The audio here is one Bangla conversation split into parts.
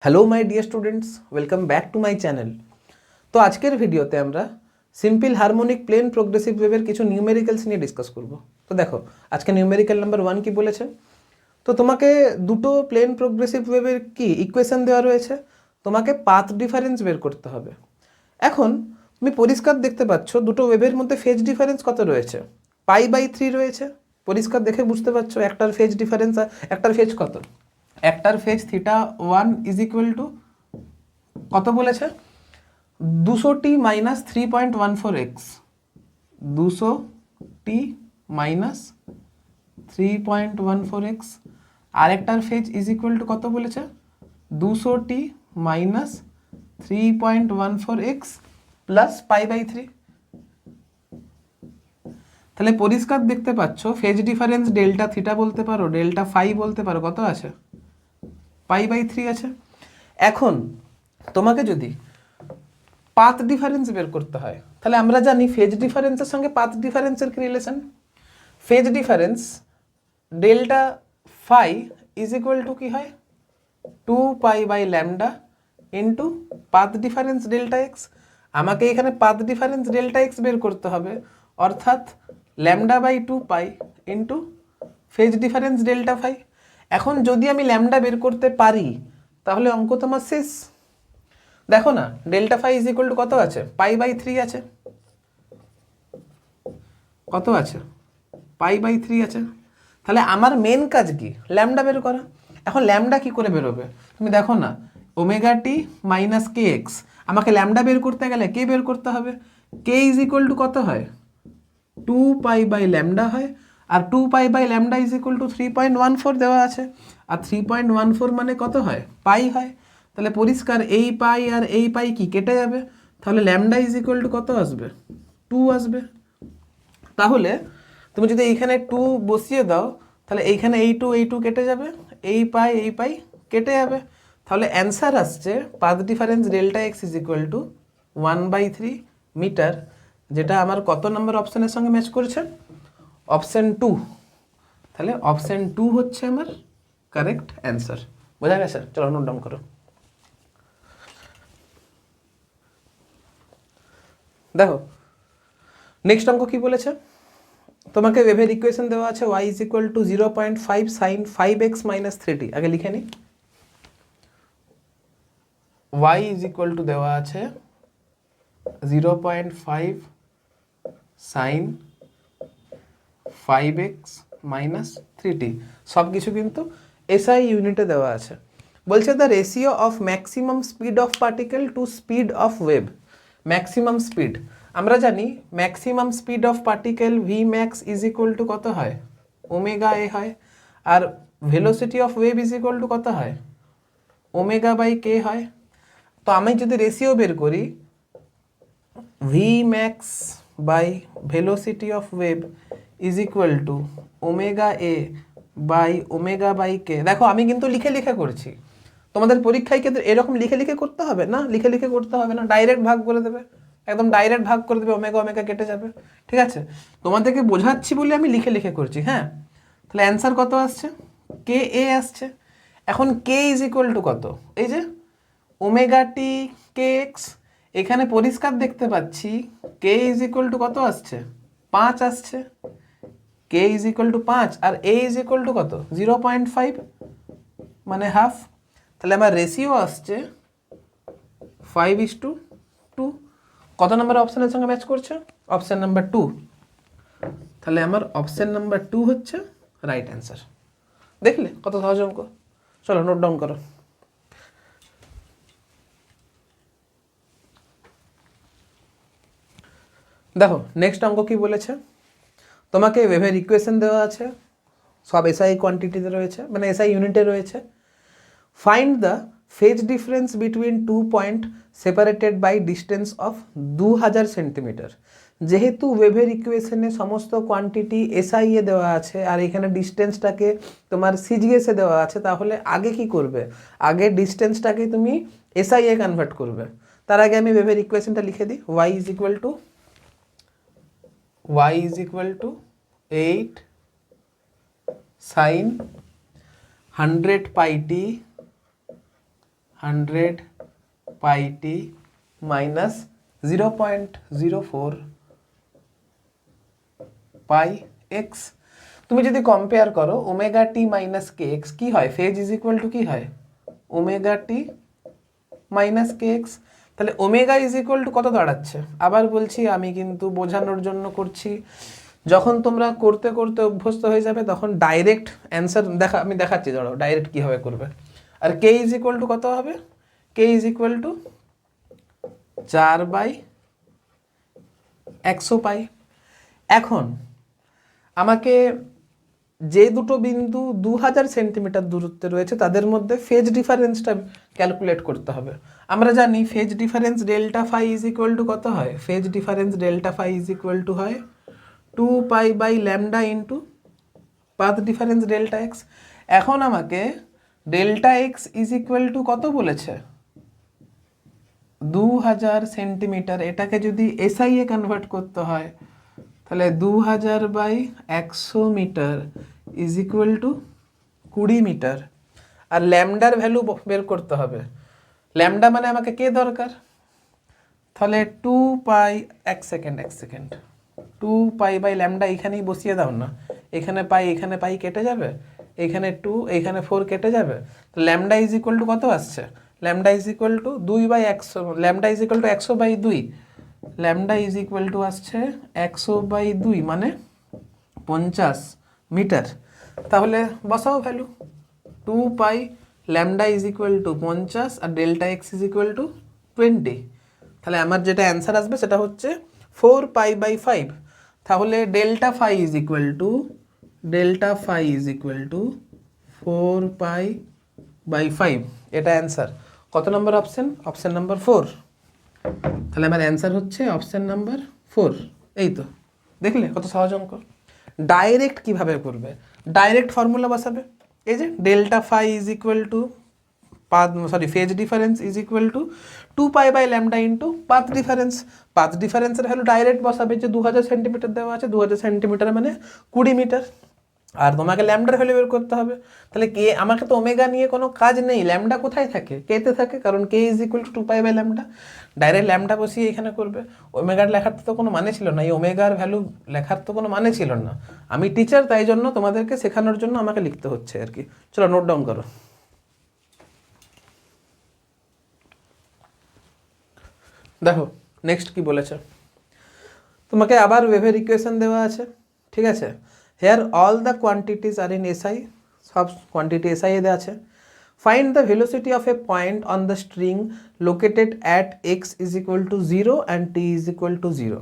Hello my dear students, welcome back to my channel. তো আজকের ভিডিওতে আমরা সিম্পল হারমোনিক প্লেন প্রোগ্রেসিভ ওয়েভের কিছু নিউমেরিক্যালস নিয়ে ডিসকাস করব। তো দেখো, আজকে নিউমেরিক্যাল নাম্বার 1 কি বলেছে। তো তোমাকে দুটো প্লেন প্রোগ্রেসিভ ওয়েভের কি ইকুয়েশন দেওয়া রয়েছে, তোমাকে পাথ ডিফারেন্স বের করতে হবে। এখন তুমি পরিষ্কার দেখতে পাচ্ছ দুটো ওয়েভের মধ্যে ফেজ ডিফারেন্স কত রয়েছে, π/3 রয়েছে। পরিষ্কার দেখে বুঝতে পারছো একটার ফেজ ডিফারেন্স আর একটার ফেজ কত। একটার ফেজ θ1 ইজ ইকুয়াল টু কত বলেছে, 200t minus 3.14x, 200t minus 3.14x। আর একটার ফেজ ইজ ইকুয়াল টু কত বলেছে, 200t মাইনাস 3.14x প্লাস π/3। তাহলে পরিষ্কার দেখতে পাচ্ছ ফেজ ডিফারেন্স ডেল্টা থিটা বলতে পারো, ডেল্টা ফাই বলতে পারো, কত আছে, π/3 আছে। এখন তোমাকে যদি পাথ ডিফারেন্স বের করতে হয়, তাহলে আমরা জানি ফেজ ডিফারেন্সের সঙ্গে পাথ ডিফারেন্সের কি রিলেশন। Phase difference delta phi is equal to কি হয়, 2π/λ into path difference delta x. আমাকে এখানে পাথ ডিফারেন্স ডেল্টা এক্স বের করতে হবে, অর্থাৎ λ/2π into phase difference delta phi. এখন যদি আমি ল্যামডা বের করতে পারি তাহলে অঙ্ক তোমার শেষ। দেখো না, delta phi is equal to কত আছে, π/3 আছে, কত আছে, π/3 আছে। তাহলে আমার মেন কাজ কি, ল্যামডা বের করা। এখন ল্যামডা কি করে বেরোবে, তুমি দেখো না, ω/t মাইনাস kx। আমাকে ল্যামডা বের করতে গেলে কে বের করতে হবে, কে ইজ ইকুয়াল টু কত হয়, 2π/λ হয়। আর 2π/λ ইজ ইকুয়াল টু 3.14 দেওয়া আছে, আর 3.14 মানে কত হয়, পাই হয়। তাহলে পরিষ্কার এই পাই আর এই পাই কি কেটে যাবে, তাহলে ল্যামডা ইজ ইকুয়াল টু কত আসবে, 2 আসবে। তাহলে তুমি যদি এইখানে 2 বসিয়ে দাও, তাহলে এইখানে এই 2 কেটে যাবে, এই পাই কেটে যাবে। তাহলে অ্যান্সার আসছে path difference delta x is equal to 1/3 metre, যেটা আমার কত নম্বর অপশানের সঙ্গে ম্যাচ করেছে, অপশান 2। তাহলে অপশান 2 হচ্ছে আমার কারেক্ট অ্যান্সার। বোঝা গেছে? চলো নোট ডাউন করো। দেখো নেক্সট অঙ্ক কি বলেছে, তোমাকে ওয়েভের ইকুয়েশন দেওয়া আছে y is equal to 0.5 sine 5x minus 3t। আগে লিখে নিই, y ইজ ইকুয়াল টু দেওয়া আছে 0.5 সাইন 5x মাইনাস 3t, সব কিছু কিন্তু এসআই ইউনিটে দেওয়া আছে। বলছে the ratio of maximum speed of particle to speed of wave. Maximum speed আমরা জানি, maximum speed of particle v max is equal to কত হয়, ω/a হয়। আর velocity of wave is equal to কত হয়, ω/k হয়। তো আমি যদি রেশিও বের করি, V max by velocity of wave is equal to ω/a/ω/k। দেখো আমি কিন্তু লিখে লিখে করছি, তোমাদের পরীক্ষায় কিন্তু এরকম লিখে লিখে করতে হবে না, লিখে লিখে করতে হবে না, ডাইরেক্ট ভাগ করে দেবে, একদম ডাইরেক্ট ভাগ করে দেবে, ω কেটে যাবে। ঠিক আছে, তোমাদেরকে বোঝাচ্ছি বলে আমি লিখে লিখে করছি। হ্যাঁ, তাহলে অ্যান্সার কত আসছে, কে এ আসছে। এখন কে ইজ ইকুয়াল টু কত, এই যে ω/t kx। এখানে পরিষ্কার দেখতে পাচ্ছি কে ইজ ইকুয়াল টু কত আসছে, 5 আসছে, কে ইজ ইকুয়াল টু 5, আর এ ইজ ইকুয়াল টু কত, 0.5 মানে হাফ। তাহলে আমার রেশিও আসছে 5:2। কত নম্বর অপশানের সঙ্গে ম্যাচ করছে, অপশান নাম্বার 2। তাহলে আমার অপশান নাম্বার 2 হচ্ছে রাইট অ্যান্সার। দেখলে কত সহজ অঙ্ক। চলো নোট ডাউন করো। দেখো নেক্সট অঙ্ক কি বলেছে, তোমাকে ওয়েভের ইকুয়েশন দেওয়া আছে, সব এসআই কোয়ান্টিটিতে রয়েছে, মানে এসআই ইউনিটে রয়েছে। Find the phase difference between 2 point separated by distance of 2000 centimetre. যেহেতু ওয়েভের ইকুয়েশনে সমস্ত কোয়ান্টিটি এসআই এ দেওয়া আছে আর এখানে ডিস্টেন্সটাকে তোমার সিজিএস এ দেওয়া আছে, তাহলে আগে কি করবে, আগে ডিস্টেন্সটাকে তুমি এসআই এ কনভার্ট করবে। তার আগে আমি ওয়েভের ইকুয়েশনটা লিখে দিই, y ইজ ইকুয়াল টু 8 সাইন 100πt 100 pi t minus 0.04 pi x. তুমি যদি কম্পেয়ার করো omega t minus k x কী হয়, ফেজ ইজ ইকুয়াল টু কী হয়, omega t minus k x. তাহলে ওমেগা ইজ ইকুয়াল টু কত দাঁড়াচ্ছে, আবার বলছি আমি কিন্তু বোঝানোর জন্য করছি, যখন তোমরা করতে করতে অভ্যস্ত হয়ে যাবে তখন ডাইরেক্ট অ্যান্সার আমি দেখাচ্ছি, ধরো ডাইরেক্ট কীভাবে করবে। আর কে ইজ ইকুয়াল টু কত হবে, কে ইজ ইকুয়াল টু 4/100 পাই। এখন আমাকে যে দুটো বিন্দু 2000 সেন্টিমিটার দূরত্বে রয়েছে তাদের মধ্যে ফেজ ডিফারেন্সটা ক্যালকুলেট করতে হবে। আমরা জানি phase difference delta phi is equal to কত হয়, phase difference delta phi is equal to হয় 2π/λ into path difference delta x. এখন আমাকে delta x is equal to কত বলেছে, 2000 সেন্টিমিটার। এটাকে যদি এসআই এ কনভার্ট করতে হয় তাহলে 2000/100 metre is equal to 20 metre. আর ল্যামডার ভ্যালু বের করতে হবে, ল্যামডা মানে আমাকে কে দরকার, তাহলে 2π, এক সেকেন্ড 2π/λ এখানেই বসিয়ে দাও না, এখানে পাই কেটে যাবে, এখানে 2 এখানে 4 কেটে যাবে, তো ল্যামডা ইজ ইকুয়াল টু কত আসছে, lambda is equal to 2/100, lambda is equal to 100/2, lambda is equal to আসছে 100/2 মানে 50 মিটার। তাহলে বসাও value, 2π lambda is equal to 50 আর delta x is equal to 20। তাহলে আমার যেটা অ্যান্সার আসবে সেটা হচ্ছে 4π/5। তাহলে delta phi is equal to 4π/5, এটা অ্যান্সার। কত নম্বর অপশন, অপশন নাম্বার 4। তাহলে আমার অ্যান্সার হচ্ছে অপশন নাম্বার 4। এই তো দেখলে কত সহজ অঙ্ক। ডাইরেক্ট কিভাবে করবে, ডাইরেক্ট ফর্মুলা বসাবে, এই যে delta phi is equal to phase difference is equal to 2π/λ into path difference. পাথ ডিফারেন্সের ভ্যালু ডাইরেক্ট বসাবে, যে 2000 সেন্টিমিটার দেওয়া আছে, 2000 সেন্টিমিটার মানে 20 মিটার। আর তোমাকে ল্যামডার ভ্যালু বের করতে হবে। তাহলে কে, আমাকে তো ওমেগা নিয়ে কোনো কাজ নেই, ল্যামডা কোথায় থাকে, কেতে থাকে, কারণ k is equal to 2π/λ। Direct lambda বসিয়ে এখানে করবে। ওমেগার লেখার তো কোনো মানে ছিল না, এই ওমেগার ভ্যালু লেখার তো কোনো মানে ছিল না। আমি টিচার, তাই জন্য তোমাদেরকে শেখানোর জন্য আমাকে লিখতে হচ্ছে আর কি। চলো নোট ডাউন করো। দেখো নেক্সট কি বলেছে, তোমাকে আবার ওয়েভের ইকুয়েশন দেওয়া আছে, ঠিক আছে। Here all the quantities are in SI, সব কোয়ান্টিটি এসআই এ দেওয়া আছে। Find the velocity of a point on the string located at x is equal to 0 and t is equal to 0।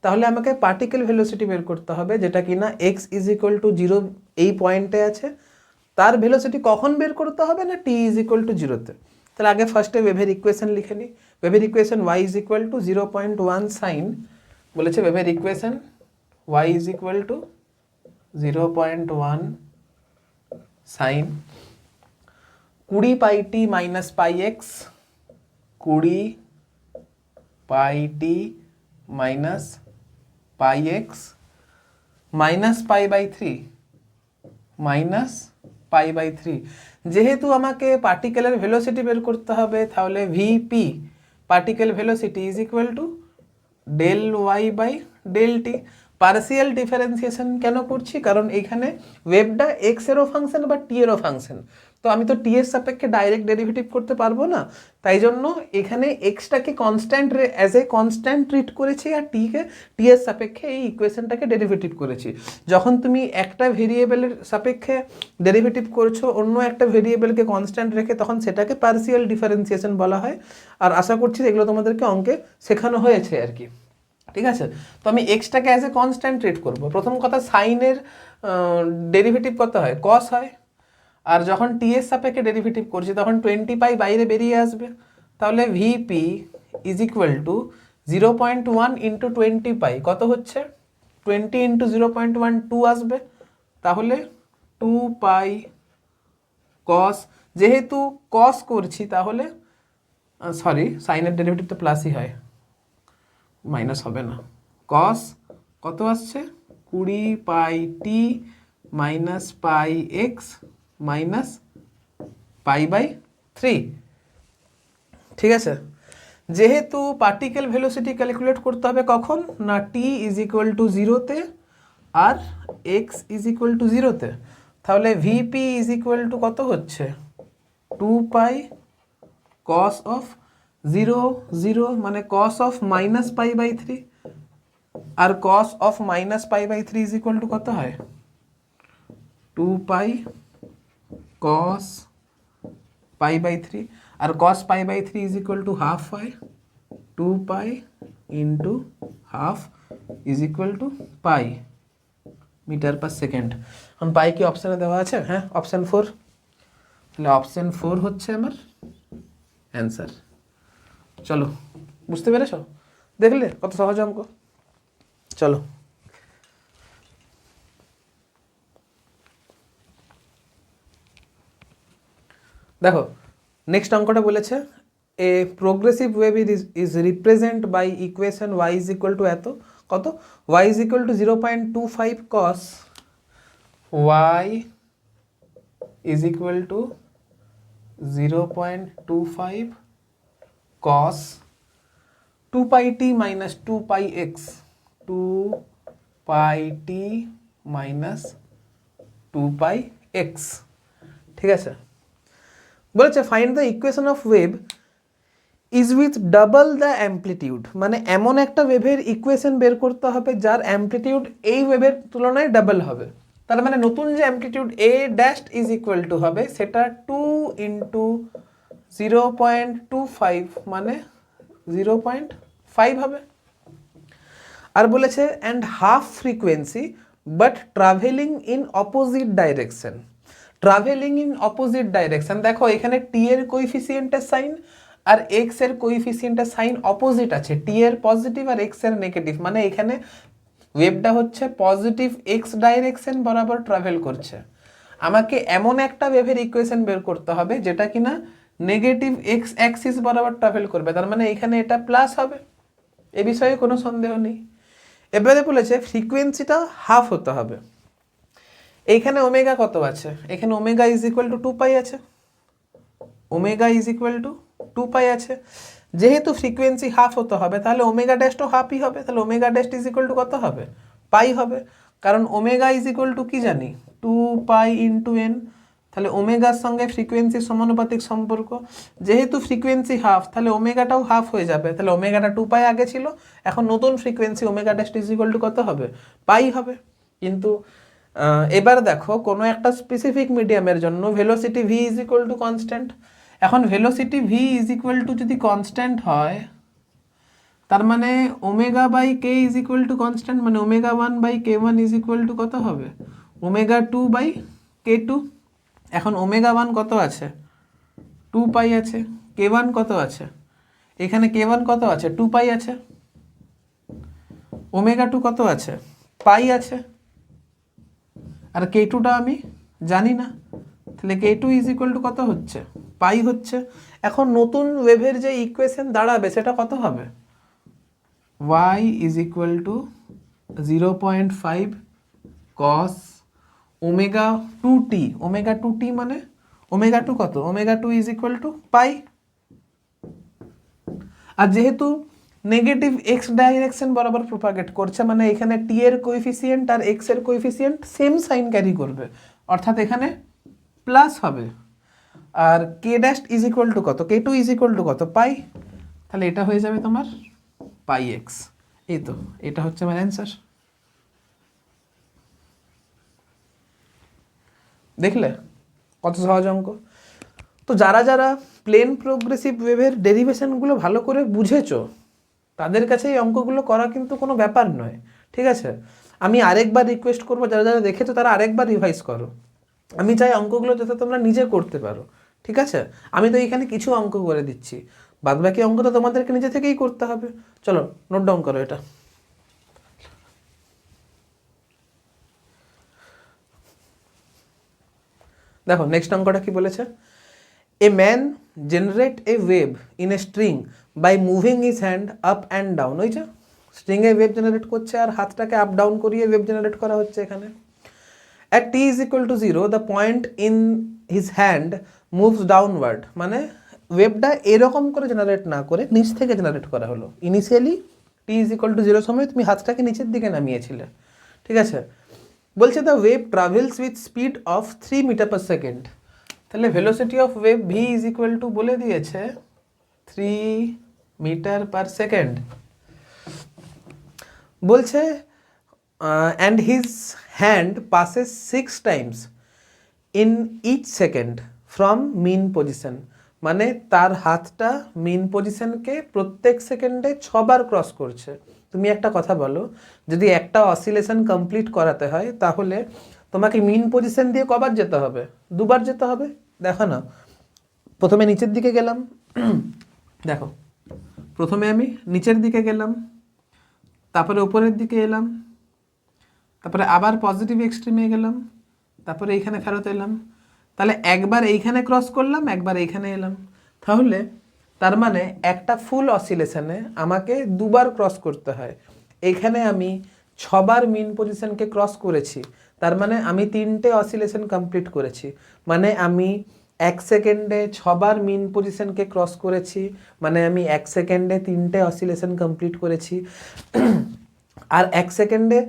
তাহলে আমাকে পার্টিকেল ভেলোসিটি বের করতে হবে, যেটা কিনা এক্স ইজ ইকুয়াল টু 0 এই পয়েন্টে আছে। তার ভেলোসিটি কখন বের করতে হবে না, টি ইজ ইকুয়াল টু 0-তে। তাহলে আগে ফার্স্টে ওয়েভের ইকুয়েশন লিখে নিই। ওয়েভের equation y is equal to 0.1 sine, বলেছে ওয়েভের equation y is equal to 0.1 sine 20πt minus pi x, 20πt minus pi x minus π/3, minus π/3। যেহেতু আমাকে পার্টিকেলের ভেলোসিটি বের করতে হবে, তাহলে vp particle velocity is equal to del y by del t. Partial differentiation কেন করছি, কারণ এখানে ওয়েভটা এক্স এরও ফাংশন বা টি এরও ফাংশন, তো আমি তো টি এর সাপেক্ষে ডাইরেক্ট ডেরিভেটিভ করতে পারবো না, তাই জন্য এখানে এক্সটাকে constant as a constant treat করেছি আর টিকে টি এর সাপেক্ষে এই ইকুয়েশনটাকে ডেরিভেটিভ করেছি। যখন তুমি একটা ভেরিয়েবলের সাপেক্ষে ডেরিভেটিভ করছো অন্য একটা ভেরিয়েবলকে কনস্ট্যান্ট রেখে, তখন সেটাকে পার্সিয়াল ডিফারেন্সিয়েশন বলা হয়। আর আশা করছি এগুলো তোমাদেরকে অঙ্কে শেখানো হয়েছে আর কি, ঠিক আছে। তো আমি এক্সটাকে অ্যাজ এ কনস্ট্যান্ট ট্রিট করবো। প্রথম কথা, সাইনের ডেরিভেটিভ কত হয়, কস হয়। আর যখন টি এর সাপেক্ষে ডেরিভেটিভ করছি তখন 20π বাইরে বেরিয়ে আসবে। তাহলে vp is equal to 0.1 into 20π কত হচ্ছে, 20 ইন্টু 0.1 2 আসবে। তাহলে 2π কস, যেহেতু কস করছি তাহলে সরি সাইনের ডেরিভেটিভ তো প্লাসই হয়, মাইনাস হবে না। কস কত আসছে, 20πt minus pi x minus π/3। ঠিক আছে, যেহেতু পার্টিকেল ভেলোসিটি ক্যালকুলেট করতে হবে কখন না টি ইজ ইকুয়াল টু জিরোতে আর এক্স ইজ ইকুয়াল টু জিরোতে, তাহলে ভিপি ইজ ইকুয়াল টু কত হচ্ছে 2 পাই কস অফ 0 মানে কস অফ -π/3, আর cos of -π/3 is equal to কত হয় 2 পাই কস π/3, আর cos π/3 is equal to half হয় 2 pi into half is equal to pi metre per second. এখন পাই কি অপশানে দেওয়া আছে? হ্যাঁ, অপশান 4। তাহলে অপশান 4 হচ্ছে আমার অ্যান্সার। চলো, বুঝতে পেরেছ? দেখলে কত সহজ অঙ্ক। চলো, দেখো নেক্সট অঙ্কটা বলেছে a progressive wave is represent by equation y is equal to এত কত, y is equal to 0.25 cos y is equal to 0.25 cos 2πt minus 2πx 2πt minus 2πx। ঠিক আছে, বলেছে find the equation of wave is with double the amplitude, মানে এমন একটা ওয়েভের ইকুয়েশন বের করতে হবে যার অ্যাম্পলিটিউড এই ওয়েভের তুলনায় ডাবল হবে। তার মানে নতুন যে amplitude a dash is equal two হবে সেটা 2 ইন্টু 0.25 মানে 0.5 হবে। আর বলেছে and half frequency but travelling in opposite direction. Travelling in opposite direction, দেখো এখানে টি এর কোইফিসিয়েন্টের সাইন আর এক্স এর কোইফিসিয়েন্টের সাইন অপোজিট আছে, টি এর পজিটিভ আর এক্স এর নেগেটিভ, মানে এখানে ওয়েভটা হচ্ছে পজিটিভ এক্স ডাইরেকশন বরাবর ট্রাভেল করছে। আমাকে এমন একটা ওয়েভের ইকুয়েশন বের করতে হবে যেটা কিনা নেগেটিভ এক্স অ্যাক্সিস বরাবর ট্রাভেল করবে, তার মানে এখানে এটা প্লাস হবে, এ বিষয়ে কোনো সন্দেহ নেই। এবারে বলেছে ফ্রিকোয়েন্সিটা হাফ হতে হবে। এইখানে ওমেগা কত আছে? এখানে ওমেগা ইজ ইকুয়াল টু 2 পাই আছে, ওমেগা ইজ ইকুয়াল টু 2 পাই আছে। যেহেতু ফ্রিকোয়েন্সি হাফ হতে হবে তাহলে ওমেগা ড্যাশটাও হাফই হবে, তাহলে omega dash is equal to কত হবে? পাই হবে, কারণ ওমেগা ইজ ইকুয়াল টু কি জানি 2 পাই ইন্টু এন, তাহলে ওমেগার সঙ্গে ফ্রিকোয়েন্সির সমানুপাতিক সম্পর্ক। যেহেতু ফ্রিকোয়েন্সি হাফ তাহলে ওমেগাটাও হাফ হয়ে যাবে, তাহলে ওমেগাটা 2 পাই আগে ছিল, এখন নতুন frequency omega dash is equal to কত হবে? পাই হবে। কিন্তু এবার দেখো কোনো একটা স্পেসিফিক মিডিয়ামের জন্য velocity v is equal to constant. এখন velocity v is equal to যদি কনস্ট্যান্ট হয় তার মানে omega by k is equal to constant, মানে omega 1/k1 is equal to কত হবে? Omega 2/k2। এখন ওমেগা 1 কত আছে? 2 পাই আছে। k1 কত আছে? এখানে k1 কত আছে? 2 পাই আছে। ওমেগা 2 কত আছে? পাই আছে। আর k2টা আমি জানি না, তাহলে k2 ইজ ইকুয়াল টু কত হচ্ছে? পাই হচ্ছে। এখন নতুন ওয়েভের যে ইকুয়েশন দাঁড়াবে সেটা কত হবে? y is equal to 0.5 cos omega 2t, omega 2t মানে ওমেগা 2 কত? Omega 2 is equal to pi. আর যেহেতু নেগেটিভ এক্স ডাইরেকশন বরাবর প্রপাগেট করছে মানে এখানে টি এর কোএফিসিয়েন্ট আর এক্স এর কোএফিসিয়েন্ট সেম সাইন ক্যারি করবে, অর্থাৎ এখানে প্লাস হবে। আর k dash is equal to কত? k2 ইজ ইকুয়াল টু কত? পাই। তাহলে এটা হয়ে যাবে তোমার পাই এক্স। এই তো, এটা হচ্ছে আমার অ্যান্সার। দেখলে কত সহজ অঙ্ক। তো যারা যারা প্লেন প্রোগ্রেসিভ ওয়েভের ডেরিভেশনগুলো ভালো করে বুঝেছো তাদের কাছে এই অঙ্কগুলো করা কিন্তু কোনো ব্যাপার নয়, ঠিক আছে? আমি আরেকবার রিকোয়েস্ট করবো যারা যারা দেখেছো তারা আরেকবার রিভাইজ করো। আমি চাই অঙ্কগুলো যাতে তোমরা নিজে করতে পারো, ঠিক আছে? আমি তো এখানে কিছু অঙ্ক করে দিচ্ছি, বাদবাকি অঙ্ক তো তোমাদেরকে নিজে থেকেই করতে হবে। চলো নোট ডাউন করো এটা। দেখো নেক্সট অঙ্কটা কি বলেছে? A man generate a wave in a string by moving his hand up and down. ওই যে স্ট্রিংয়ে ওয়েভ জেনারেট করছে আর হাতটাকে আপ ডাউন করিয়ে ওয়েভ জেনারেট করা হচ্ছে এখানে। At t is equal to 0 the point in his hand moves downward, মানে ওয়েভটা এরকম করে জেনারেট না করে নিচ থেকে জেনারেট করা হলো। ইনিশিয়ালি t=0 সময় তুমি হাতটাকে নিচের দিকে নামিয়েছিলে, ঠিক আছে। বলছে the wave travels with speed of 3 metre per second. তাহলে ভেলোসিটি অফ ওয়েভ v বলে দিয়েছে 3 মিটার পার সেকেন্ড। বলছে and his hand passes 6 times in each second from mean position. মানে তার হাতটা মিন পজিশনকে প্রত্যেক সেকেন্ডে 6 বার ক্রস করছে। তুমি একটা কথা বলো, যদি একটা অসিলেশন কমপ্লিট করাতে হয় তাহলে তোমাকে মিন পজিশন দিয়ে কবার যেতে হবে? 2 বার যেতে হবে। দেখো না, প্রথমে নিচের দিকে গেলাম, দেখো প্রথমে আমি নিচের দিকে গেলাম, তারপরে উপরের দিকে এলাম, তারপরে আবার পজিটিভ এক্সট্রিমে গেলাম, তারপরে এইখানে ফেরত এলাম। তাহলে একবার এইখানে ক্রস করলাম, একবার এইখানে এলাম। তাহলে তার মানে একটা ফুল অসিলেশনে আমাকে 2 বার ক্রস করতে হয়। এইখানে আমি 6 বার মিন পজিশনকে ক্রস করেছি, তার মানে আমি 3টে অসিলেশন কমপ্লিট করেছি। মানে আমি 1 সেকেন্ডে 6 বার মিন পজিশনকে ক্রস করেছি, মানে আমি 1 সেকেন্ডে 3টে অসিলেশন কমপ্লিট করেছি। আর 1 সেকেন্ডে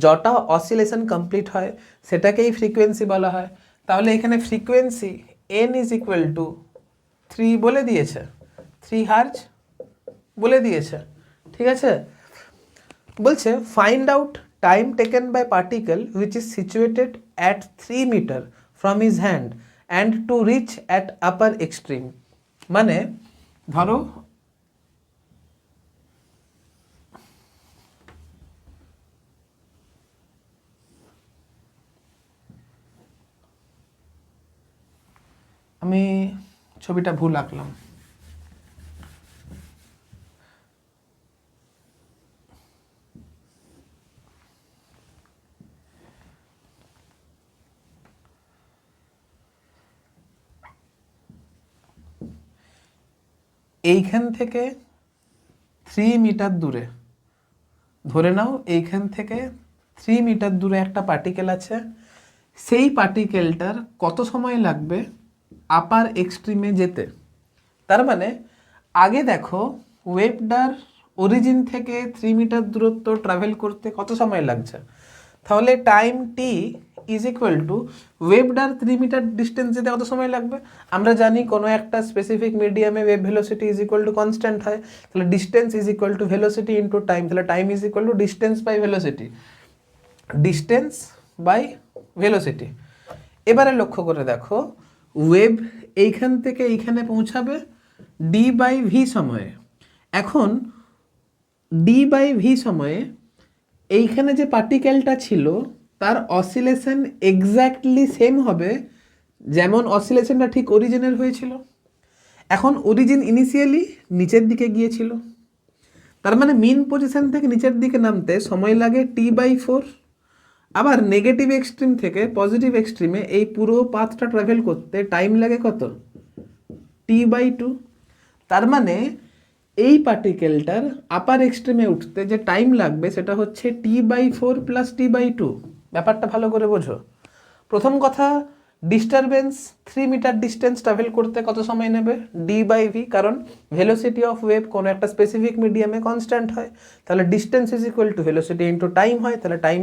যটা অসিলেশন কমপ্লিট হয় সেটাকেই ফ্রিকোয়েন্সি বলা হয়। তাহলে এখানে ফ্রিকোয়েন্সি n=3 বলে দিয়েছে, 3 হার্জ বলে দিয়েছে, ঠিক আছে। বলছে find out time taken by particle which is situated at 3 metre from his hand and to reach at upper extreme. মানে ধরো আমি ছবিটা ভুল আঁকলাম। এইখান থেকে 3 মিটার দূরে, ধরে নাও এইখান থেকে 3 মিটার দূরে একটা পার্টিকেল আছে। সেই পার্টিকেলটার কত সময় লাগবে আপার এক্সট্রিমে যেতে? তার মানে আগে দেখো ওয়েভটার অরিজিন থেকে 3 মিটার দূরত্ব ট্রাভেল করতে কত সময় লাগছে। তাহলে টাইম টি ওয়েভটার 3 মিটার ডিস্টেন্স যেতে কত সময় লাগবে? আমরা জানি কোনো একটা স্পেসিফিক মিডিয়ামে ওয়েভ ভেলোসিটি কনস্ট্যান্ট হয়। তাহলে ডিস্টেন্স ভেলোসিটি ইন্টু টাইম। তাহলে time distance by velocity, distance by velocity. এবারে লক্ষ্য করে দেখো, ওয়েভ এইখান থেকে এইখানে পৌঁছাবে d/v সময়ে। এখন d/v সময়ে এইখানে যে পার্টিকেলটা ছিল তার অসিলেশন এক্স্যাক্টলি সেম হবে যেমন অসিলেশনটা ঠিক অরিজিনের হয়েছিল। এখন অরিজিন ইনিশিয়ালি নিচের দিকে গিয়েছিল, তার মানে মিন পজিশন থেকে নিচের দিকে নামতে সময় লাগে t/4। আবার নেগেটিভ এক্সট্রিম থেকে পজিটিভ এক্সট্রিমে এই পুরো পাথটা ট্রাভেল করতে টাইম লাগে কত? t/2। তার মানে এই পার্টিকেলটার আপার এক্সট্রিমে উঠতে যে টাইম লাগবে সেটা হচ্ছে t/4 প্লাস t/2। ব্যাপারটা ভালো করে বোঝো। প্রথম কথা, ডিস্টারবেন্স 3 মিটার ডিস্টেন্স ট্রাভেল করতে কত সময় নেবে? d/v, কারণ ভেলোসিটি অফ ওয়েভ কোনো একটা স্পেসিফিক মিডিয়ামে কনস্ট্যান্ট হয়। তাহলে ডিস্টেন্স ভেলোসিটি ইন্টু টাইম হয়, তাহলে টাইম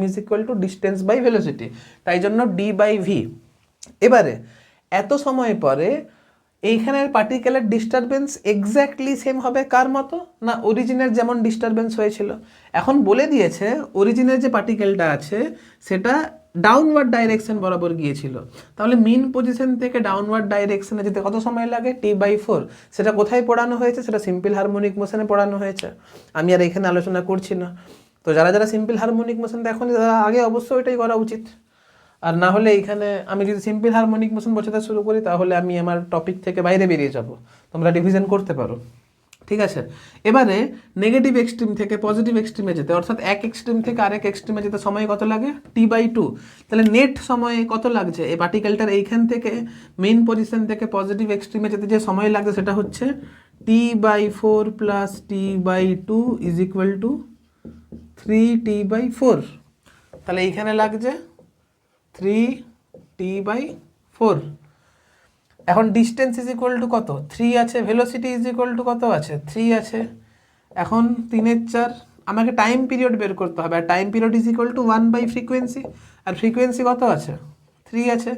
ডিস্টেন্স বাই ভেলোসিটি, তাই জন্য d/v। এবারে এত সময় পরে এইখানের পার্টিকেলের ডিস্টারবেন্স এক্স্যাক্টলি সেম হবে কার মতো? না অরিজিনের যেমন ডিস্টারবেন্স হয়েছিল। এখন বলে দিয়েছে অরিজিনের যে পার্টিকেলটা আছে সেটা ডাউনওয়ার্ড ডাইরেকশন বরাবর গিয়েছিল। তাহলে মিন পজিশন থেকে ডাউনওয়ার্ড ডাইরেকশনে যেতে কত সময় লাগে? t/4। সেটা কোথায় পড়ানো হয়েছে? সেটা সিম্পল হারমোনিক মোশনে পড়ানো হয়েছে, আমি আর এখানে আলোচনা করছি না। তো যারা যারা সিম্পল হারমোনিক মোশন দেখোনি তারা আগে অবশ্যই এটাই করা উচিত। আর না হলে এইখানে আমি যদি সিম্পল হারমোনিক মোশন বোঝাতে শুরু করি তাহলে আমি আমার টপিক থেকে বাইরে বেরিয়ে যাব। তোমরা রিভিশন করতে পারো, ঠিক আছে। এবারে নেগেটিভ এক্সট্রিম থেকে পজিটিভ এক্সট্রিমে যেতে, অর্থাৎ এক এক্সট্রিম থেকে আরেক এক্সট্রিমে যেতে সময় কত লাগে? t/2। তাহলে নেট সময় কত লাগছে এই পার্টিকেলটার এইখান থেকে মেইন পজিশন থেকে পজিটিভ এক্সট্রিমে যেতে যে সময় লাগছে সেটা হচ্ছে t/4 প্লাস t/2 3t/4। তাহলে এইখানে লাগছে 3t/4। এখন ডিস্টেন্স ইজ ইকুয়াল টু কত, 3 আছে, ভেলোসিটি ইজ ইকুয়াল টু কত আছে, 3 আছে। এখন 3/4 আমাকে টাইম পিরিয়ড বের করতে হবে, আর time period is equal to 1/ফ্রিকোয়েন্সি, আর ফ্রিকোয়েন্সি কত আছে, 3 আছে।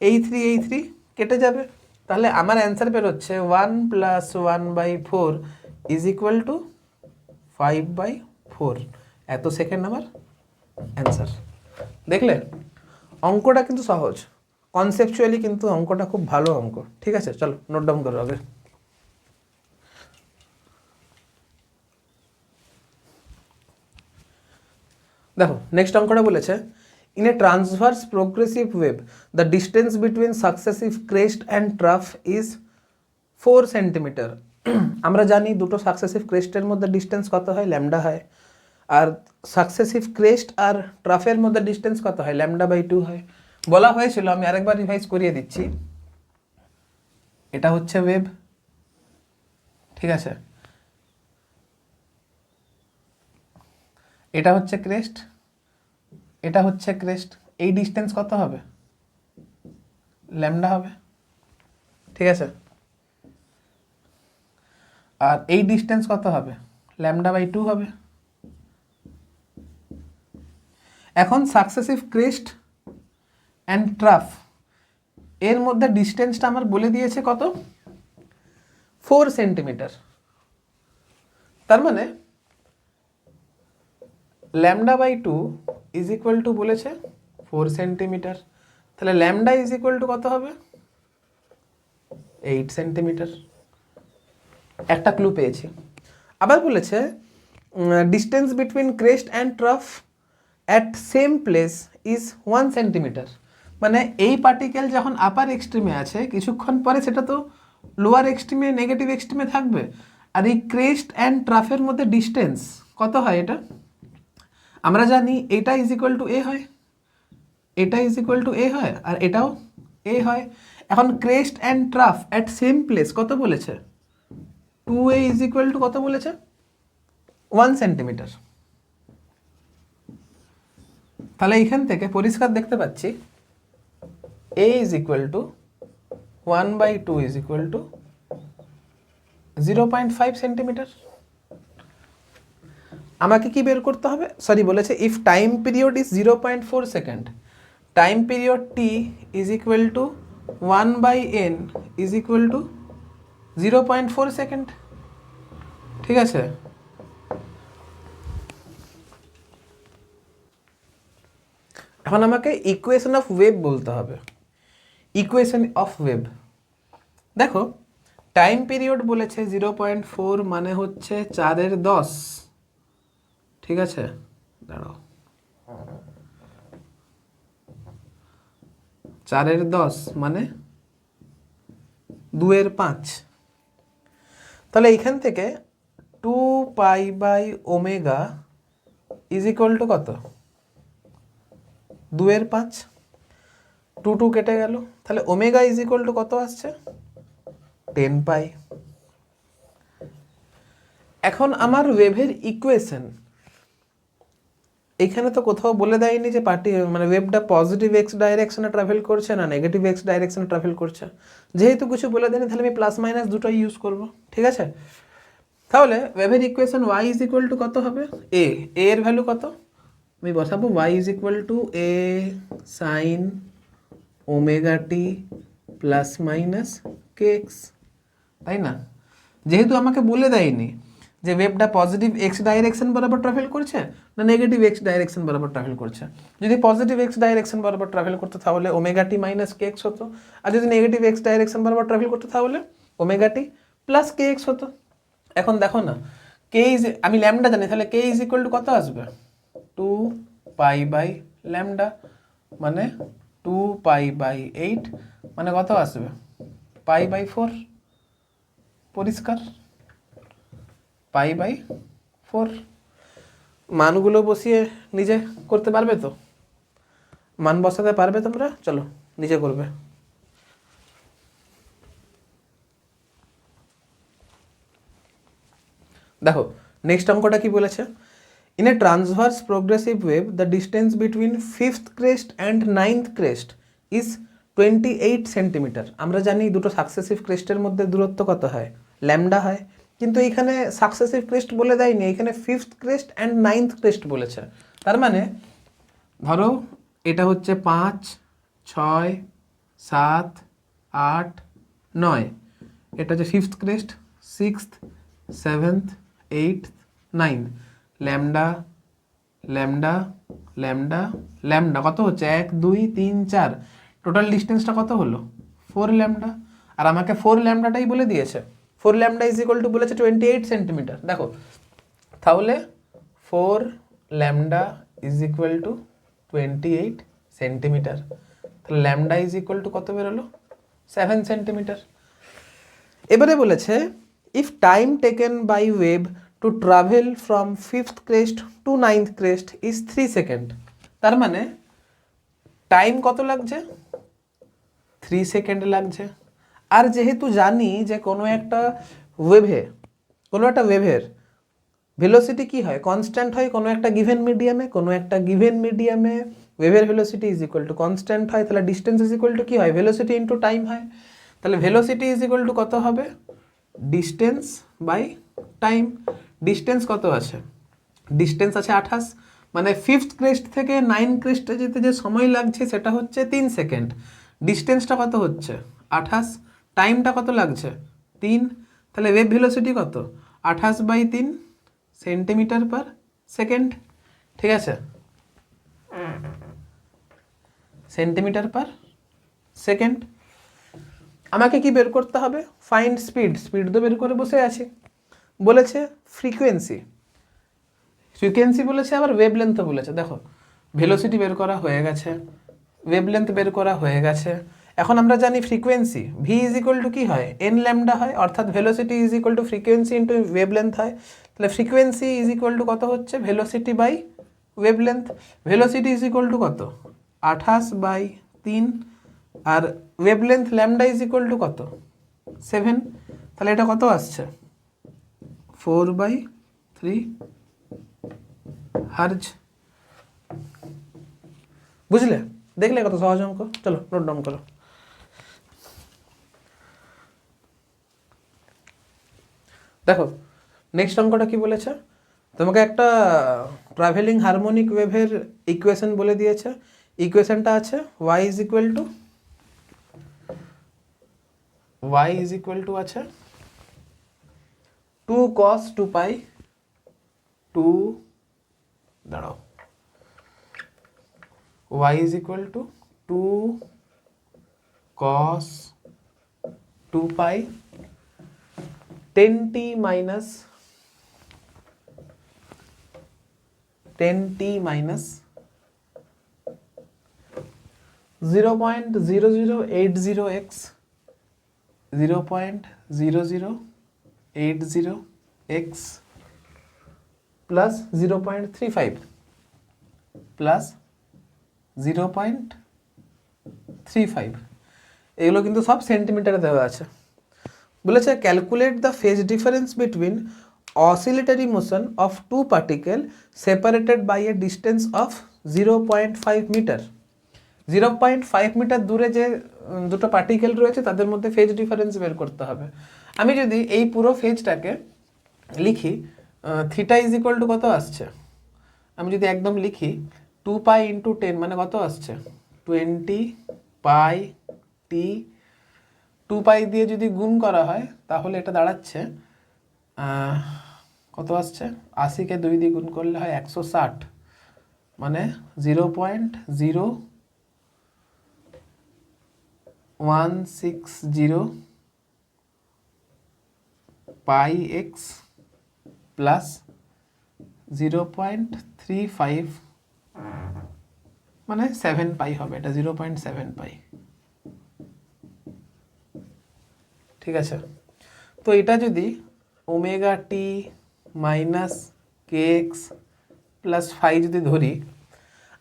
এই 3 কেটে যাবে, তাহলে আমার অ্যান্সার বেরোচ্ছে 1 + 1/4 ইজ ইকুয়াল টু 5/4। এত সেকেন্ড আমার অ্যান্সার। দেখলে অঙ্কটা কিন্তু সহজ, কনসেপচুয়ালি কিন্তু অঙ্কটা খুব ভালো অঙ্ক। ঠিক আছে, চলো নোট ডাউন করো আগে। দেখো নেক্সট অঙ্কটা বলেছে, in a transverse progressive wave the distance between successive crest and trough is 4 centimetre. আমরা জানি দুটো সাকসেসিভ ক্রেস্টের মধ্যে ডিস্টেন্স কত হয়, ল্যামডা হয়। আর সাকসেসিভ ক্রেস্ট আর ট্রাফের মধ্যে ডিস্টেন্স কত হয়, λ/2 হয়। বলা হয়েছিল, আমি আরেকবার রিভাইজ করিয়ে দিচ্ছি, এটা হচ্ছে ওয়েভ, ঠিক আছে, এটা হচ্ছে ক্রেস্ট, এটা হচ্ছে ক্রেস্ট, এই ডিস্টেন্স কত হবে, ল্যামডা হবে, ঠিক আছে। আর এই ডিস্টেন্স কত হবে, λ/2 হবে। এখন সাকসেসিভ ক্রেস্ট অ্যান্ড ট্রাফ এর মধ্যে ডিস্টেন্সটা আমার বলে দিয়েছে কত, 4 সেন্টিমিটার। তার মানে λ/2 ইজ ইকুয়াল টু বলেছে 4 সেন্টিমিটার, তাহলে ল্যামডা ইজ ইকুয়াল টু কত হবে, 8 সেন্টিমিটার। একটা ক্লু পেয়েছি। আবার বলেছে distance between crest and trough at same place is 1 centimetre. মানে এই পার্টিকেল যখন আপার এক্সট্রিমে আছে, কিছুক্ষণ পরে সেটা তো লোয়ার এক্সট্রিমে, নেগেটিভ এক্সট্রিমে থাকবে। আর এই ক্রেস্ট অ্যান্ড ট্রাফের মধ্যে ডিস্টেন্স কত হয়, এটা আমরা জানি, এটা ইজ ইকুয়াল টু এ হয়, এটা ইজ ইকুয়াল টু এ হয়, আর এটাও এ হয়। এখন crest and trough at same place কত বলেছে, 2a ইজ ইকুয়াল টু কত বলেছে, 1 সেন্টিমিটার। তাহলে এইখান থেকে পরিষ্কার দেখতে পাচ্ছি a is equal two 1/2 is equal to 0.5 centimetre. আমাকে কি বের করতে হবে, সরি বলেছে if time period is 0.4 second, time period t is equal two 1/n is equal two 0.4 second, ঠিক আছে। এখন আমাকে ইকুয়েশন অফ ওয়েভ বলতে হবে, ইকুয়েশন অফ ওয়েভ। দেখো টাইম পিরিয়ড বলেছে 0.4 মানে হচ্ছে 4/10, ঠিক আছে, দাঁড়াও, 4/10 মানে 2/5। তাহলে এইখান থেকে 2π/ω ইজ ইকুয়াল টু কত, 2/5, 2 কেটে গেল, তাহলে ওমেগা ইজ ইকুয়াল টু কত আসছে, 10π। এখন আমার ওয়েভের ইকুয়েশন, এখানে তো কোথাও বলে দেয়নি যে মানে ওয়েভটা পজিটিভ এক্স ডাইরেকশনে ট্রাভেল করছে না নেগেটিভ এক্স ডাইরেকশনে ট্রাভেল করছে। যেহেতু কিছু বলে দেয়নি, তাহলে আমি প্লাস মাইনাস দুটোই ইউজ করব, ঠিক আছে। তাহলে ওয়েভের equation y is equal to কত হবে, a এর ভ্যালু কত, আমি বসাবো y is equal two a sine omega t plus minus kx, তাই না। যেহেতু আমাকে বলে দেয়নি যে ওয়েভটা পজিটিভ এক্স ডাইরেকশন বরাবর ট্রাভেল করছে না নেগেটিভ এক্স ডাইরেকশন বরাবর ট্রাভেল করছে। যদি পজিটিভ এক্স ডাইরেকশন বরাবর ট্রাভেল করতো তাহলে ওমেগা টি মাইনাস kx হতো, আর যদি নেগেটিভ এক্স ডাইরেকশন বরাবর ট্রাভেল করতো তাহলে ওমেগা টি প্লাস kx হতো। এখন দেখো না, কে ইজ, আমি ল্যামডা জানি, তাহলে কে ইজ ইকুয়াল টু কত আসবে, 2π/λ, মানে 2π/8 মানে কত আসবে, π/4, পরিষ্কার, π/4। মানগুলো বসিয়ে নিজে করতে পারবে তো, মান বসাতে পারবে তোমরা, চলো নিজে করবে। দেখো নেক্সট অঙ্কটা কি বলেছে, in a transverse progressive wave the distance between 5th crest and 9th crest is 28 centimetre. আমরা জানি দুটো সাকসেসিভ ক্রেস্টের মধ্যে দূরত্ব কত হয়, ল্যামডা হয়, কিন্তু এখানে সাকসেসিভ ক্রেস্ট বলে দেয়নি, এখানে 5th crest and 9th crest বলেছে। তার মানে ধরো এটা হচ্ছে 5, 6, 7, 8, 9, এটা হচ্ছে 5th crest, 6th, 7th, 8th, 9th, lambda lambda lambda lambda কত হচ্ছে 1 2 3 4, টোটাল ডিস্টেন্সটা কত হলো 4 ল্যামডা। আর আমাকে 4 ল্যামডাটাই বলে দিয়েছে, 4 ল্যামডা ইজ ইকুয়াল টু বলেছে 28 সেন্টিমিটার। দেখো তাহলে 4 lambda is equal to 28 centimetre, তাহলে ল্যামডা ইজ ইকুয়াল টু কত বেরোলো 7 সেন্টিমিটার। এবারে বলেছে if time taken by wave to travel from 5th crest to 9th crest is 3 second. তার মানে টাইম কত লাগছে 3 সেকেন্ড লাগছে। আর যেহেতু জানি যে কোনো একটা ওয়েভের ভেলোসিটি কি হয়, কনস্ট্যান্ট হয় কোনো একটা গিভেন মিডিয়ামে, ওয়েভের velocity is equal to constant হয়, তাহলে ডিস্টেন্স ইজ ইকুয়াল টু কি হয়, ভেলোসিটি ইন্টু টাইম হয়। তাহলে ভেলোসিটি ইজ ইকুয়াল টু কত হবে, ডিস্টেন্স বাই টাইম। ডিস্টেন্স কত আছে, ডিস্টেন্স আছে 28, মানে 5th ক্রেস্ট থেকে 9th ক্রেস্টে যেতে যে সময় লাগছে সেটা হচ্ছে 3 সেকেন্ড। ডিস্টেন্সটা কত হচ্ছে 28, টাইমটা কত লাগছে 3, তাহলে ওয়েভ ভেলোসিটি কত 28/3 সেন্টিমিটার পার সেকেন্ড। ঠিক আছে, সেন্টিমিটার পার সেকেন্ড। আমাকে কি বের করতে হবে, ফাইন্ড স্পিড, স্পিড তো বের করে বসে আছি। বলেছে ফ্রিকোয়েন্সি বলেছে, আবার ওয়েভলেন্থও বলেছে। দেখো ভেলোসিটি বের করা হয়ে গেছে, ওয়েভলেন্থ বের করা হয়ে গেছে। এখন আমরা জানি frequency v is equal to কি হয়, এন ল্যামডা হয়, অর্থাৎ velocity is equal to frequency into wavelength হয়। তাহলে ফ্রিকোয়েন্সি ইজ ইকুয়াল টু কত হচ্ছে, velocity by wavelength. Velocity is equal to কত 28/3, আর wavelength lambda is equal to কত 7, তাহলে এটা কত আসছে 4/3 হার্জ। বুঝলে, দেখলে কত সহজ অঙ্ক। চলো নোট ডাউন করো। দেখো নেক্সট অঙ্কটা কি বলেছে, তোমাকে একটা ট্রাভেলিং হারমোনিক ওয়েভের ইকুয়েশন বলে দিয়েছে। ইকুয়েশনটা আছে y ইজ ইকুয়াল টু আছে 2 cos 2 pi 2, দাঁড়াও, y is equal to 2 cos 2 pi 10t minus 0.0080x 0.0080x plus 0.35 plus 0.35, এগুলো কিন্তু সব সেন্টিমিটারে দেওয়া আছে। বলেছে calculate the phase difference between oscillatory motion of two particle separated by a distance of 0.5 metre. 0.5 metre দূরে যে দুটো পার্টিকেল রয়েছে তাদের মধ্যে ফেজ ডিফারেন্স বের করতে হবে। আমি যদি এই পুরো ফেজটাকে লিখি, থিটা ইজ ইকুয়াল টু কত আসছে, আমি যদি একদম লিখি 2 পাই ইন্টু 10 মানে কত আসছে 20 পাই টি। 2 পাই দিয়ে যদি গুণ করা হয় তাহলে এটা দাঁড়াচ্ছে কত আসছে, 80কে 2 দিয়ে গুণ করলে হয় 160, মানে 0.0160 পাই এক্স প্লাস 0.35 মানে 7 পাই হবে, এটা 0.7 পাই। ঠিক আছে, তো এটা যদি omega t minus k x plus 5 যদি ধরি,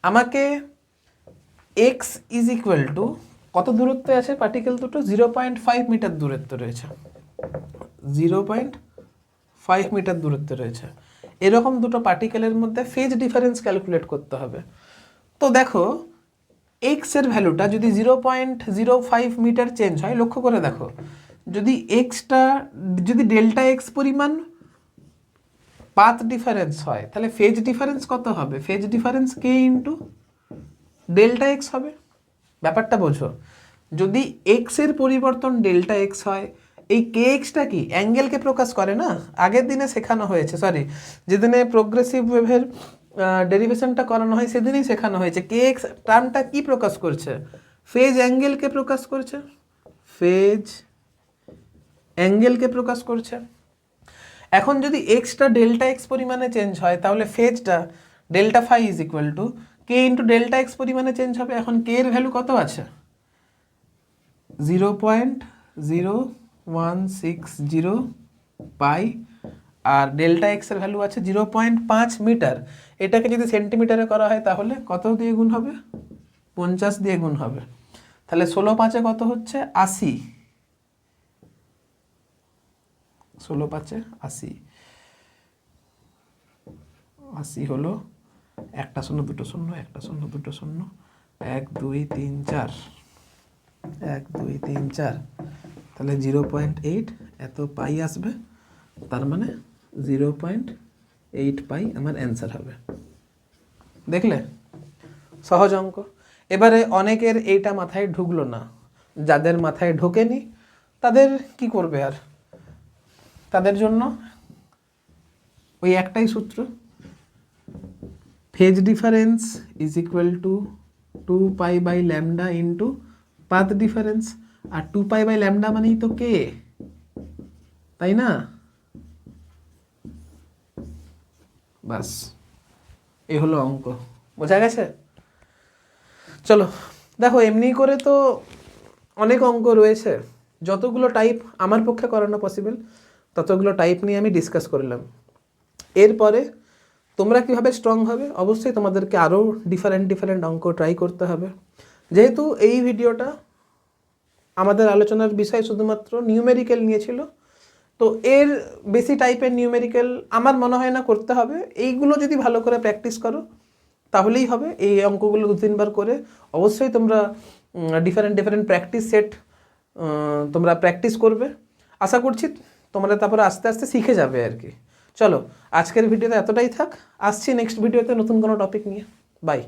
আমাকে এক্স ইজ ইকুয়াল টু কত দূরত্বে আছে পার্টিকেল দুটো, 0.5 মিটার দূরত্বে রয়েছে, 0.5 মিটার দূরত্বে রয়েছে। এরকম দুটো পার্টিকেলের মধ্যে ফেজ ডিফারেন্স ক্যালকুলেট করতে হবে। তো দেখো এক্স এর ভ্যালুটা যদি 0.05 মিটার চেঞ্জ হয়, লক্ষ্য করে দেখো, যদি এক্সটা যদি ডেল্টা এক্স পরিমাণ পাথ ডিফারেন্স হয়, তাহলে ফেজ ডিফারেন্স কত হবে? ফেজ ডিফারেন্স কে ইন্টু ডেল্টা এক্স হবে। ব্যাপারটা বোঝো, যদি এক্স এর পরিবর্তন ডেল্টা এক্স হয়, এই কে এক্সটা কি অ্যাঙ্গেলকে প্রকাশ করে না? আগের দিনে শেখানো হয়েছে, সরি যেদিনে প্রোগ্রেসিভ ওয়েভের ডেরিভেশনটা করানো হয় সেদিনই শেখানো হয়েছে কে এক্স টার্মটা কি প্রকাশ করছে? ফেজ অ্যাঙ্গেলকে প্রকাশ করছে, ফেজ অ্যাঙ্গেলকে প্রকাশ করছে। এখন যদি এক্সটা ডেল্টা এক্স পরিমাণে চেঞ্জ হয়, তাহলে ফেজটা delta phi is equal to k into delta x পরিমাণে চেঞ্জ হবে। এখন কে এর ভ্যালু কত আছে? 0.0160 পাই, আর ডেল্টা এক্স এর ভ্যালু আছে 0.5 মিটার। এটাকে যদি সেন্টিমিটারে করা হয় তাহলে কত দিয়ে গুণ হবে? 50 দিয়ে গুণ হবে। তাহলে 16×5 কত হচ্ছে? 80। 16×5 80। 80 হলো একটা শূন্য দুটো শূন্য, একটা শূন্য দুটো শূন্য, 1 2 3 4, 1 2 3 4, তাহলে 0.8 এত পাই আসবে। তার মানে 0.8 পাই আমার অ্যান্সার হবে। দেখলে সহজ অঙ্ক। এবারে অনেকের এইটা মাথায় ঢুকলো না, যাদের মাথায় ঢোকেনি তাদের কি করবে আর? তাদের জন্য ওই একটাই সূত্র, phase difference is equal to 2 pi by lambda into path difference. আর 2 পাই বাই ল্যামডা মানেই তো কে, তাই না? বাস, এই হলো অঙ্ক। বোঝা গেছে? চলো দেখো, এমনি করে তো অনেক অঙ্ক রয়েছে, যতগুলো টাইপ আমার পক্ষে করানো পসিবল ততগুলো টাইপ নিয়ে আমি ডিসকাস করলাম। এরপরে তোমরা কীভাবে স্ট্রং হবে, অবশ্যই তোমাদেরকে আরও ডিফারেন্ট অঙ্ক ট্রাই করতে হবে। যেহেতু এই ভিডিওটা আমাদের আলোচনার বিষয় শুধুমাত্র নিউমেরিক্যাল নিয়েছিল, তো এর বেশি টাইপের নিউমেরিক্যাল আমার মনে হয় না করতে হবে। এইগুলো যদি ভালো করে প্র্যাকটিস করো তাহলেই হবে। এই অঙ্কগুলো 2-3 বার করে অবশ্যই তোমরা ডিফারেন্ট প্র্যাকটিস সেট তোমরা প্র্যাকটিস করবে। আশা করছি তোমরা তারপরে আস্তে আস্তে শিখে যাবে আর কি। চলো আজকের ভিডিওতে এতটাই থাক, আসছি নেক্সট ভিডিওতে নতুন কোনো টপিক নিয়ে। বাই।